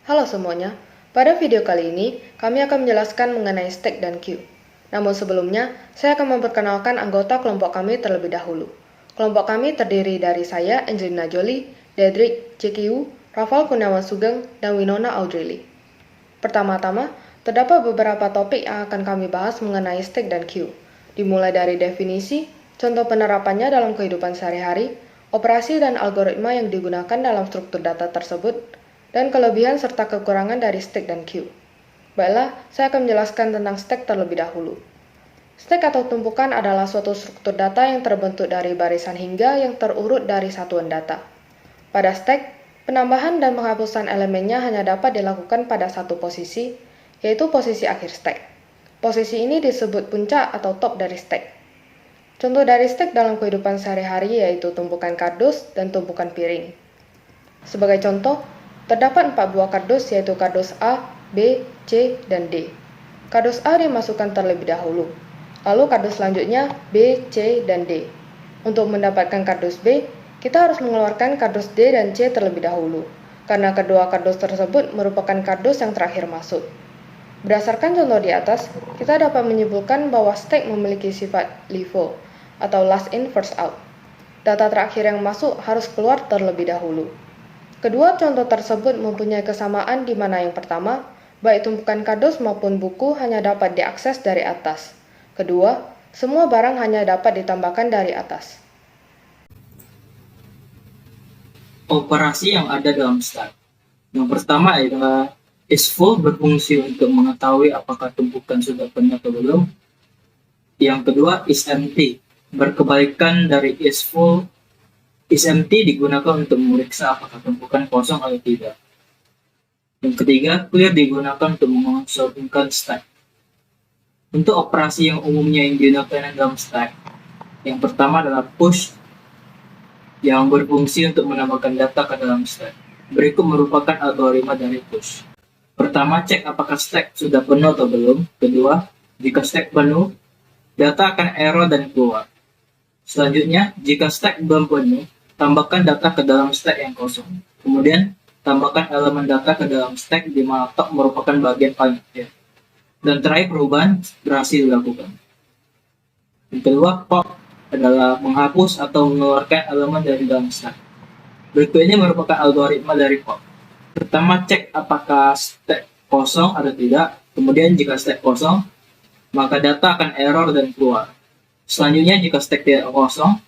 Halo semuanya, pada video kali ini kami akan menjelaskan mengenai stack dan queue. Namun sebelumnya, saya akan memperkenalkan anggota kelompok kami terlebih dahulu. Kelompok kami terdiri dari saya, Angelina Jolie, Dedrick, JQ, Rafael Kurniawan Sugeng, dan Winona Audrey. Pertama-tama, terdapat beberapa topik yang akan kami bahas mengenai stack dan queue. Dimulai dari definisi, contoh penerapannya dalam kehidupan sehari-hari, operasi dan algoritma yang digunakan dalam struktur data tersebut, dan kelebihan serta kekurangan dari stack dan queue. Baiklah, saya akan menjelaskan tentang stack terlebih dahulu. Stack atau tumpukan adalah suatu struktur data yang terbentuk dari barisan hingga yang terurut dari satuan data. Pada stack, penambahan dan penghapusan elemennya hanya dapat dilakukan pada satu posisi, yaitu posisi akhir stack. Posisi ini disebut puncak atau top dari stack. Contoh dari stack dalam kehidupan sehari-hari yaitu tumpukan kardus dan tumpukan piring. Sebagai contoh, terdapat 4 buah kardus yaitu kardus A, B, C, dan D. Kardus A dimasukkan terlebih dahulu, lalu kardus selanjutnya B, C, dan D. Untuk mendapatkan kardus B, kita harus mengeluarkan kardus D dan C terlebih dahulu, karena kedua kardus tersebut merupakan kardus yang terakhir masuk. Berdasarkan contoh di atas, kita dapat menyimpulkan bahwa stack memiliki sifat LIFO, atau last in first out. Data terakhir yang masuk harus keluar terlebih dahulu. Kedua contoh tersebut mempunyai kesamaan di mana yang pertama, baik tumpukan kardus maupun buku hanya dapat diakses dari atas. Kedua, semua barang hanya dapat ditambahkan dari atas. Operasi yang ada dalam stack. Yang pertama adalah isFull berfungsi untuk mengetahui apakah tumpukan sudah penuh atau belum. Yang kedua isEmpty berkebalikan dari isFull. isEmpty digunakan untuk memeriksa apakah tumpukan kosong atau tidak. Yang ketiga, clear digunakan untuk mengosongkan stack. Untuk operasi yang umumnya yang digunakan dalam stack, yang pertama adalah push, yang berfungsi untuk menambahkan data ke dalam stack. Berikut merupakan algoritma dari push. Pertama, cek apakah stack sudah penuh atau belum. Kedua, jika stack penuh, data akan error dan keluar. Selanjutnya, jika stack belum penuh, tambahkan data ke dalam stack yang kosong. Kemudian, tambahkan elemen data ke dalam stack di mana top merupakan bagian paling akhir. Dan terakhir, perubahan berhasil dilakukan. Yang kedua, pop adalah menghapus atau mengeluarkan elemen dari dalam stack. Berikut ini merupakan algoritma dari pop. Pertama, cek apakah stack kosong atau tidak. Kemudian, jika stack kosong, maka data akan error dan keluar. Selanjutnya, jika stack tidak kosong,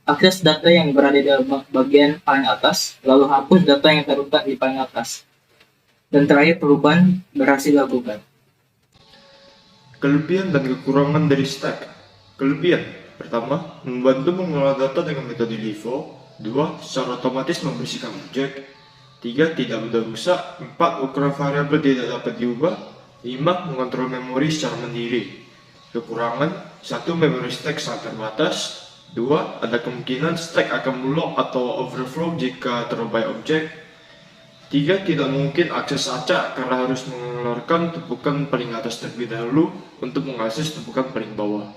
akses data yang berada di bagian paling atas, lalu hapus data yang terletak di paling atas. Dan terakhir, perubahan berhasil dilakukan. Kelebihan dan kekurangan dari stack. Kelebihan: pertama, membantu mengelola data dengan metode LIFO. 2. Secara otomatis membersihkan objek. 3. Tidak mudah rusak. 4. Ukuran variabel tidak dapat diubah. 5. Mengontrol memori secara mandiri. Kekurangan: 1. Memori stack sangat terbatas. 2. Ada kemungkinan stack akan melock atau overflow jika terlalu banyak objek. 3. Tidak mungkin akses acak karena harus mengeluarkan tumpukan paling atas terlebih dahulu untuk mengakses tumpukan paling bawah.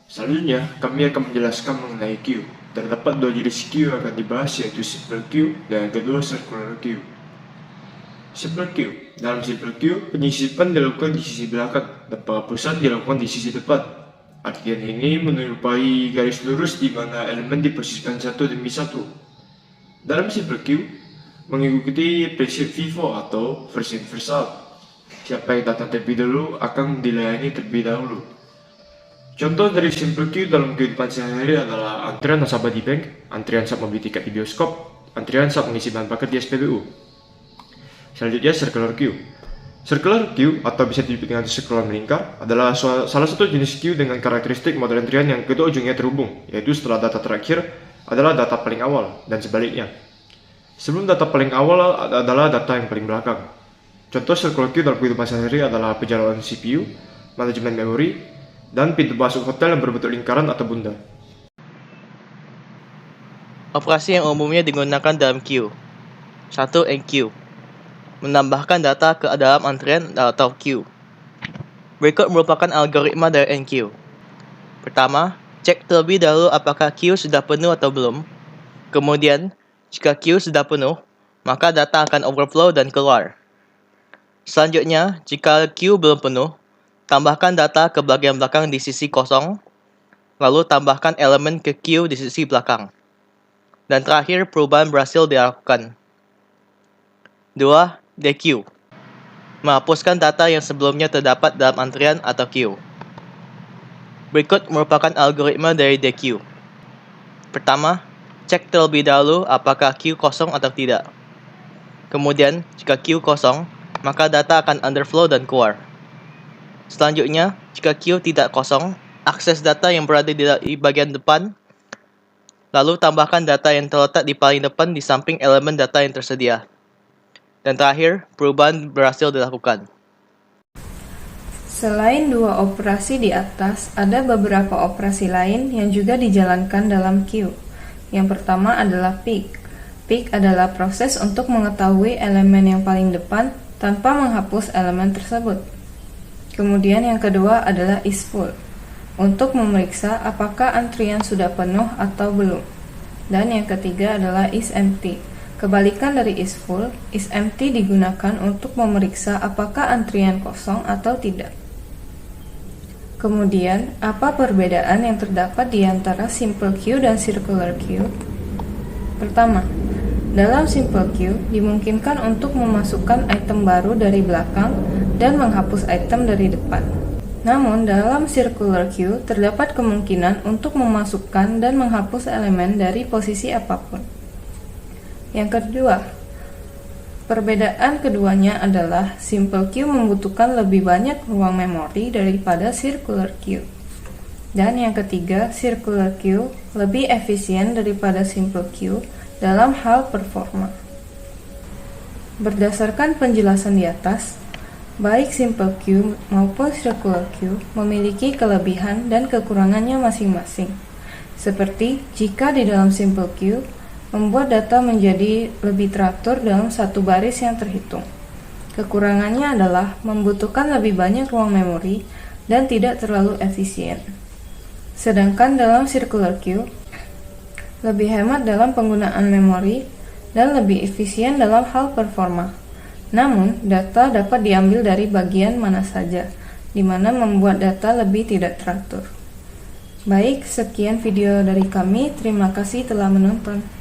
Selanjutnya, kami akan menjelaskan mengenai queue. Terdapat 2 jenis queue yang akan dibahas, yaitu simple queue dan yang kedua circular queue. Simple queue. Dalam simple queue, penyisipan dilakukan di sisi belakang dan penghapusan dilakukan di sisi depan. Artian ini menyerupai garis lurus di mana elemen diposisikan satu demi satu. Dalam simple queue, mengikuti prinsip FIFO atau first in first out. Siapa yang datang terlebih dahulu akan dilayani terlebih dahulu. Contoh dari simple queue dalam kehidupan sehari-hari adalah antrian nasabah di bank, antrian saat membeli tiket di bioskop, antrian saat mengisi bahan bakar di SPBU. Selanjutnya, circular queue. Circular queue atau bisa disebut dengan circular melingkar adalah salah satu jenis queue dengan karakteristik model antrian yang kedua ujungnya terhubung, yaitu setelah data terakhir adalah data paling awal dan sebaliknya. Sebelum data paling awal adalah data yang paling belakang. Contoh circular queue dalam kehidupan sehari-hari adalah penjaluan CPU, manajemen memori, dan pintu masuk hotel yang berbentuk lingkaran atau bunda. Operasi yang umumnya digunakan dalam queue. 1. Enqueue. Menambahkan data ke dalam antrian atau queue. Berikut merupakan algoritma dari enqueue. Pertama, cek terlebih dahulu apakah queue sudah penuh atau belum. Kemudian, jika queue sudah penuh, maka data akan overflow dan keluar. Selanjutnya, jika queue belum penuh, tambahkan data ke bagian belakang di sisi kosong, lalu tambahkan elemen ke queue di sisi belakang. Dan terakhir, perubahan berhasil dilakukan. 2. Dequeue. Menghapuskan data yang sebelumnya terdapat dalam antrian atau queue. Berikut merupakan algoritma dari dequeue. Pertama, cek terlebih dahulu apakah queue kosong atau tidak. Kemudian, jika queue kosong, maka data akan underflow dan keluar. Selanjutnya, jika queue tidak kosong, akses data yang berada di bagian depan, lalu tambahkan data yang terletak di paling depan di samping elemen data yang tersedia. Dan terakhir, perubahan berhasil dilakukan. Selain dua operasi di atas, ada beberapa operasi lain yang juga dijalankan dalam queue. Yang pertama adalah pick. Pick adalah proses untuk mengetahui elemen yang paling depan tanpa menghapus elemen tersebut. Kemudian yang kedua adalah is full, untuk memeriksa apakah antrian sudah penuh atau belum. Dan yang ketiga adalah is empty. Kebalikan dari is full, is empty digunakan untuk memeriksa apakah antrian kosong atau tidak. Kemudian, apa perbedaan yang terdapat di antara simple queue dan circular queue? Pertama, dalam simple queue dimungkinkan untuk memasukkan item baru dari belakang dan menghapus item dari depan. Namun, dalam circular queue terdapat kemungkinan untuk memasukkan dan menghapus elemen dari posisi apapun. Yang kedua, perbedaan keduanya adalah simple queue membutuhkan lebih banyak ruang memori daripada circular queue. Dan yang ketiga, circular queue lebih efisien daripada simple queue dalam hal performa. Berdasarkan penjelasan di atas, baik simple queue maupun circular queue memiliki kelebihan dan kekurangannya masing-masing. Seperti jika di dalam simple queue, membuat data menjadi lebih teratur dalam satu baris yang terhitung. Kekurangannya adalah membutuhkan lebih banyak ruang memori dan tidak terlalu efisien. Sedangkan dalam circular queue, lebih hemat dalam penggunaan memori dan lebih efisien dalam hal performa. Namun, data dapat diambil dari bagian mana saja, di mana membuat data lebih tidak teratur. Baik, sekian video dari kami. Terima kasih telah menonton.